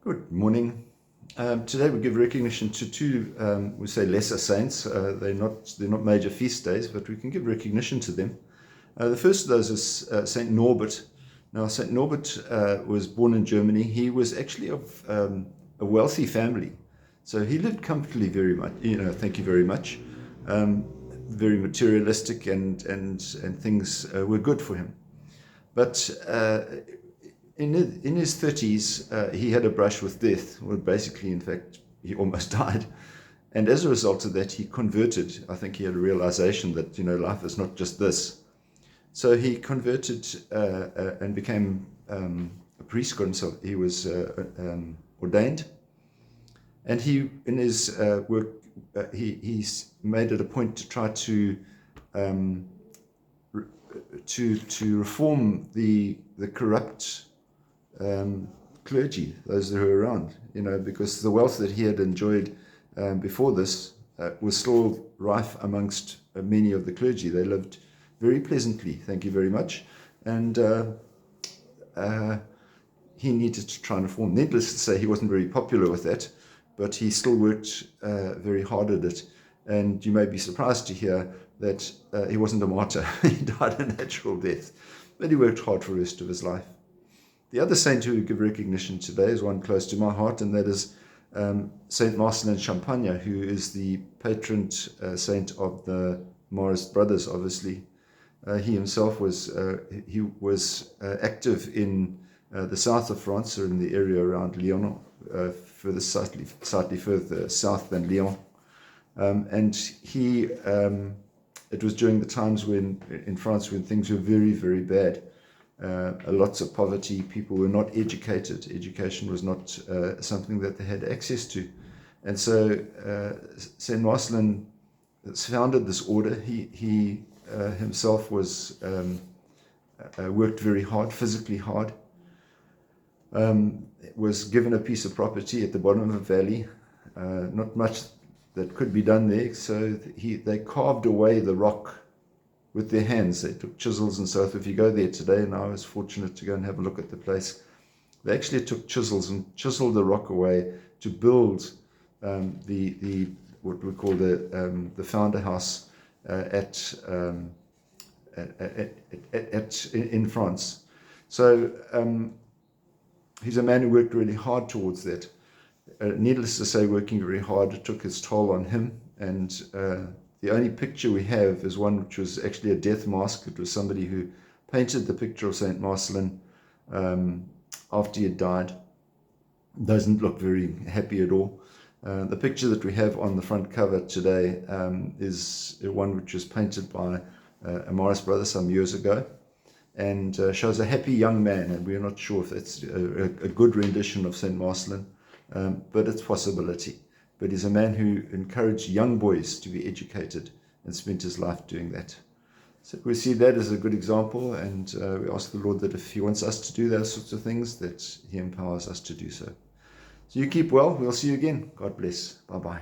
Good morning. Today we give recognition to two, we say lesser saints. They're not major feast days, but we can give recognition to them. The first of those is Saint Norbert. Now, Saint Norbert was born in Germany. He was actually of a wealthy family, so he lived comfortably very much. Thank you very much. Very materialistic, and things were good for him. But in his 30s, he had a brush with death. Well, basically, in fact, he almost died. And as a result of that, he converted. I think he had a realization that, life is not just this. So he converted and became a priest. He was ordained. And he, in his work, he's made it a point to try to reform the corrupt clergy, those who were around, because the wealth that he had enjoyed before this was still rife amongst many of the clergy. They lived very pleasantly, thank you very much, and he needed to try and reform. Needless to say, he wasn't very popular with that, but he still worked very hard at it. And you may be surprised to hear that he wasn't a martyr. He died a natural death, but he worked hard for the rest of his life. The other saint who we give recognition today is one close to my heart, and that is Saint Marcelin Champagne, who is the patron saint of the Marist brothers. Obviously, he himself was active in the south of France, or in the area around Lyon, slightly further south than Lyon, and he. It was during the times in France when things were very, very bad. Lots of poverty, people were not educated. Education was not something that they had access to. And so Saint Marcelin founded this order. He himself was worked very hard, physically hard, was given a piece of property at the bottom of a valley, not much that could be done there, so they carved away the rock with their hands. They took chisels and so forth. If you go there today, and I was fortunate to go and have a look at the place, they actually took chisels and chiseled the rock away to build the what we call the founder house in France. So he's a man who worked really hard towards that. Needless to say, working very hard took its toll on him, and the only picture we have is one which was actually a death mask. It was somebody who painted the picture of Saint Marcelin after he had died. Doesn't look very happy at all. The picture that we have on the front cover today is one which was painted by a Marist brother some years ago, and shows a happy young man, and we're not sure if that's a good rendition of Saint Marcelin. But it's a possibility. But he's a man who encouraged young boys to be educated and spent his life doing that. So we see that as a good example, and we ask the Lord that if he wants us to do those sorts of things, that he empowers us to do so. So you keep well. We'll see you again. God bless. Bye-bye.